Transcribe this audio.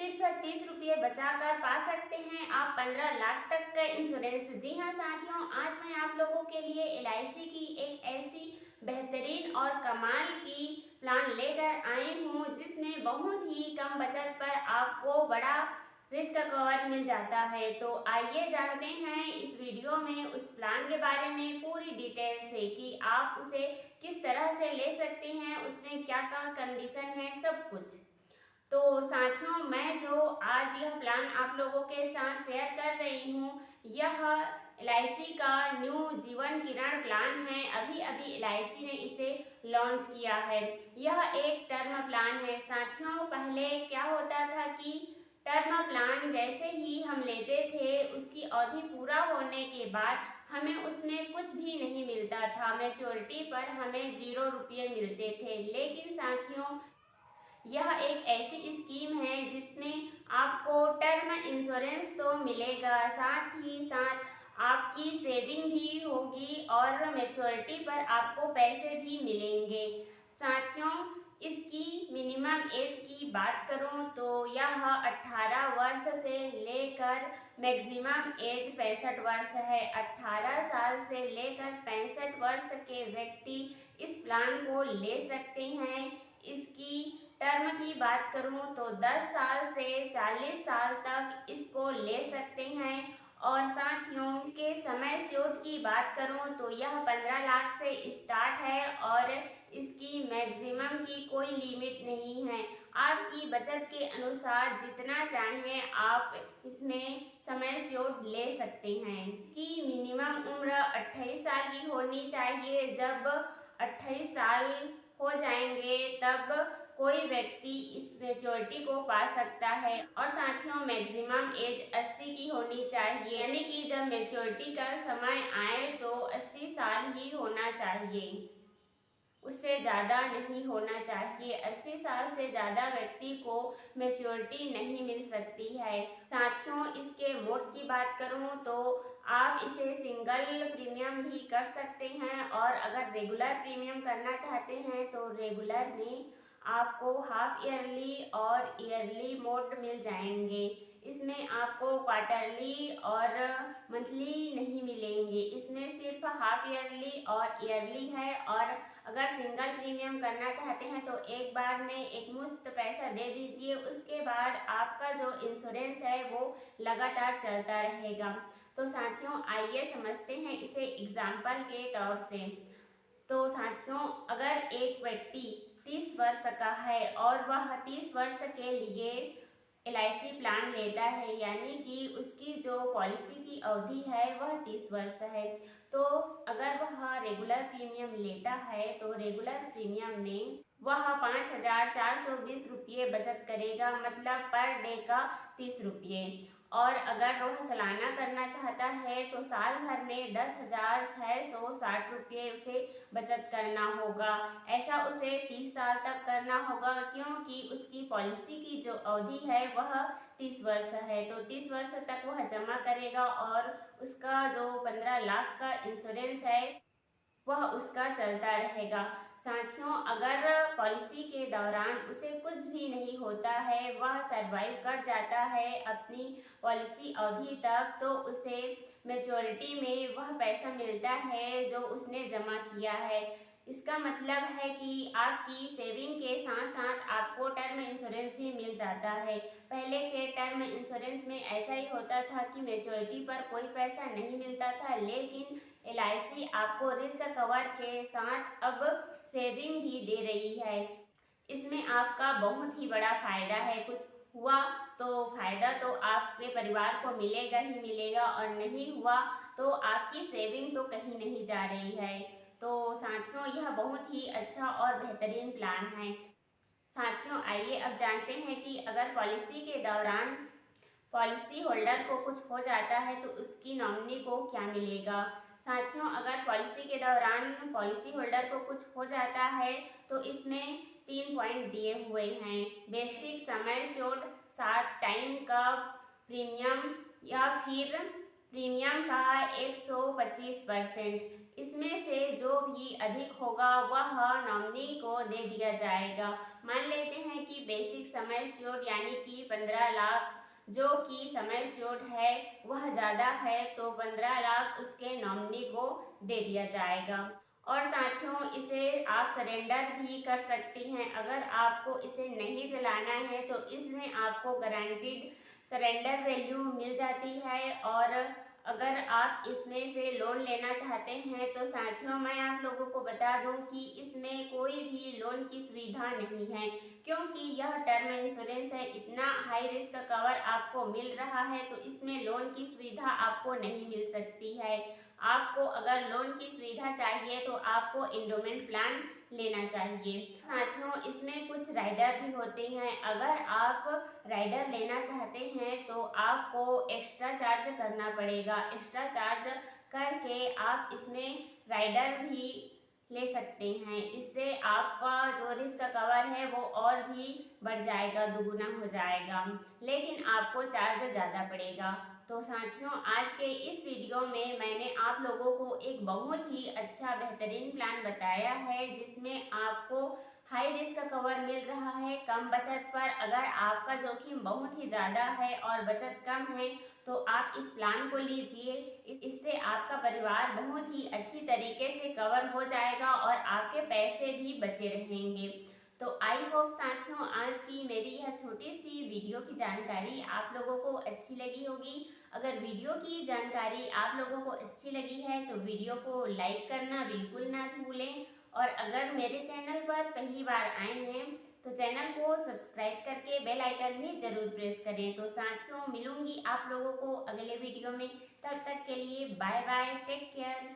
सिर्फ 30 रुपये बचाकर पा सकते हैं आप 15 लाख तक का इंश्योरेंस। जी हाँ साथियों, आज मैं आप लोगों के लिए एलआईसी की एक ऐसी बेहतरीन और कमाल की प्लान लेकर आई हूँ जिसमें बहुत ही कम बचत पर आपको बड़ा रिस्क कवर मिल जाता है। तो आइए जानते हैं इस वीडियो में उस प्लान के बारे में पूरी डिटेल से कि आप उसे किस तरह से ले सकते हैं, उसमें क्या क्या कंडीशन है, सब कुछ। तो साथियों, मैं जो आज यह प्लान आप लोगों के साथ शेयर कर रही हूँ, यह एलआईसी का न्यू जीवन किरण प्लान है। अभी अभी एलआईसी ने इसे लॉन्च किया है। यह एक टर्म प्लान है साथियों। पहले क्या होता था कि टर्म प्लान जैसे ही हम लेते थे, उसकी अवधि पूरा होने के बाद हमें उसमें कुछ भी नहीं मिलता था। मैच्योरिटी पर हमें 0 रुपये मिलते थे। लेकिन साथियों, यह एक ऐसी स्कीम है जिसमें आपको टर्म इंश्योरेंस तो मिलेगा, साथ ही साथ आपकी सेविंग भी होगी और मैच्योरिटी पर आपको पैसे भी मिलेंगे। साथियों, इसकी मिनिमम एज की बात करूं तो यह 18 वर्ष से लेकर मैक्सिमम एज 65 वर्ष है। 18 साल से लेकर 65 वर्ष के व्यक्ति इस प्लान को ले सकते हैं। इसकी टर्म की बात करूं तो 10 साल से 40 साल तक इसको ले सकते हैं। और साथियों, इसके समय स्लॉट की बात करूं तो यह 15 लाख से स्टार्ट है और इसकी मैक्सिमम की कोई लिमिट नहीं है। आपकी बचत के अनुसार जितना चाहें आप इसमें समय स्लॉट ले सकते हैं। कि मिनिमम उम्र 28 साल की होनी चाहिए। जब 28 साल हो जाएंगे तब कोई व्यक्ति इस मैच्योरिटी को पा सकता है। और साथियों, मैक्सिमम एज 80 की होनी चाहिए, यानी कि जब मैच्योरिटी का समय आए तो 80 साल ही होना चाहिए, उससे ज़्यादा नहीं होना चाहिए। 80 साल से ज़्यादा व्यक्ति को मैच्योरिटी नहीं मिल सकती है। साथियों, इसके मोड की बात करूं तो आप इसे सिंगल प्रीमियम भी कर सकते हैं और अगर रेगुलर प्रीमियम करना चाहते हैं तो रेगुलर में आपको हाफ ईयरली और ईयरली मोड मिल जाएंगे। इसमें आपको क्वार्टरली और मंथली नहीं मिलेंगे। इसमें सिर्फ हाफ ईयरली और ईयरली है। और अगर सिंगल प्रीमियम करना चाहते हैं तो एक बार में एक मुश्त पैसा दे दीजिए, उसके बाद आपका जो इंश्योरेंस है वो लगातार चलता रहेगा। तो साथियों, आइए समझते हैं इसे एग्जाम्पल के तौर से। तो साथियों, अगर एक व्यक्ति 30 वर्ष का है और वह 30 वर्ष के लिए एलआईसी प्लान लेता है, यानी कि उसकी जो पॉलिसी की अवधि है वह 30 वर्ष है, तो अगर वह रेगुलर प्रीमियम लेता है तो रेगुलर प्रीमियम में वह 5,420 रुपये बचत करेगा, मतलब पर डे का 30 रुपये। और अगर वह सालाना करना चाहता है तो साल भर में 10,660 रुपये उसे बचत करना होगा। ऐसा उसे 30 साल तक करना होगा, क्योंकि उसकी पॉलिसी की जो अवधि है वह 30 वर्ष है। तो 30 वर्ष तक वह जमा करेगा और उसका जो 15 लाख का इंश्योरेंस है वह उसका चलता रहेगा। साथियों, अगर पॉलिसी के दौरान उसे कुछ भी नहीं होता है, वह सरवाइव कर जाता है अपनी पॉलिसी अवधि तक, तो उसे मैच्योरिटी में वह पैसा मिलता है जो उसने जमा किया है। इसका मतलब है कि आपकी सेविंग के साथ साथ आपको टर्म इंश्योरेंस भी मिल जाता है। पहले के टर्म इंश्योरेंस में ऐसा ही होता था कि मैच्योरिटी पर कोई पैसा नहीं मिलता था, लेकिन एलआईसी आपको रिस्क कवर के साथ अब सेविंग भी दे रही है। इसमें आपका बहुत ही बड़ा फायदा है। कुछ हुआ तो फायदा तो आपके परिवार को मिलेगा ही मिलेगा, और नहीं हुआ तो आपकी सेविंग तो कहीं नहीं जा रही है। तो साथियों, यह बहुत ही अच्छा और बेहतरीन प्लान है। साथियों, आइए अब जानते हैं कि अगर पॉलिसी के दौरान पॉलिसी होल्डर को कुछ हो जाता है तो उसकी नॉमिनी को क्या मिलेगा। साथियों, अगर पॉलिसी के दौरान पॉलिसी होल्डर को कुछ हो जाता है तो इसमें 3 पॉइंट दिए हुए हैं। बेसिक समय स्लॉट, 7 टाइम का प्रीमियम या फिर प्रीमियम का 125%। इसमें से जो भी अधिक होगा वह नॉमिनी को दे दिया जाएगा। मान लेते हैं कि बेसिक सम एश्योर्ड यानी कि 15 लाख जो कि सम एश्योर्ड है वह ज़्यादा है, तो 15 लाख उसके नॉमिनी को दे दिया जाएगा। और साथियों, इसे आप सरेंडर भी कर सकती हैं। अगर आपको इसे नहीं चलाना है तो इसमें आपको गारंटीड सरेंडर वैल्यू मिल जाती है। और अगर आप इसमें से लोन लेना चाहते हैं तो साथियों, मैं आप लोगों को बता दूं कि इसमें कोई भी लोन की सुविधा नहीं है, क्योंकि यह टर्म इंश्योरेंस है। इतना हाई रिस्क कवर आपको मिल रहा है तो इसमें लोन की सुविधा आपको नहीं मिल सकती है। आपको अगर लोन की सुविधा चाहिए तो आपको एंडोमेंट प्लान लेना चाहिए। साथियों, इसमें कुछ राइडर भी होते हैं। अगर आप राइडर लेना चाहते हैं तो आपको एक्स्ट्रा चार्ज करना पड़ेगा। एक्स्ट्रा चार्ज करके आप इसमें राइडर भी ले सकते हैं। इससे आपका जो रिस्क कवर है वो और भी बढ़ जाएगा, दुगुना हो जाएगा, लेकिन आपको चार्ज ज़्यादा पड़ेगा। तो साथियों, आज के इस वीडियो में मैंने आप लोगों को एक बहुत ही अच्छा बेहतरीन प्लान बताया है, जिसमें आपको हाई रिस्क कवर मिल रहा है कम बचत पर। अगर आपका जोखिम बहुत ही ज़्यादा है और बचत कम है तो आप इस प्लान को लीजिए। इससे आपका परिवार बहुत ही अच्छी तरीके से कवर हो जाएगा और आपके पैसे भी बचे रहेंगे। तो आई होप साथियों, आज की मेरी यह छोटी सी वीडियो की जानकारी आप लोगों को अच्छी लगी होगी। अगर वीडियो की जानकारी आप लोगों को अच्छी लगी है तो वीडियो को लाइक करना बिल्कुल ना भूलें। और अगर मेरे चैनल पर पहली बार आए हैं तो चैनल को सब्सक्राइब करके बेल आइकन भी ज़रूर प्रेस करें। तो साथियों, मिलूंगी आप लोगों को अगले वीडियो में। तब तक के लिए बाय बाय, टेक केयर।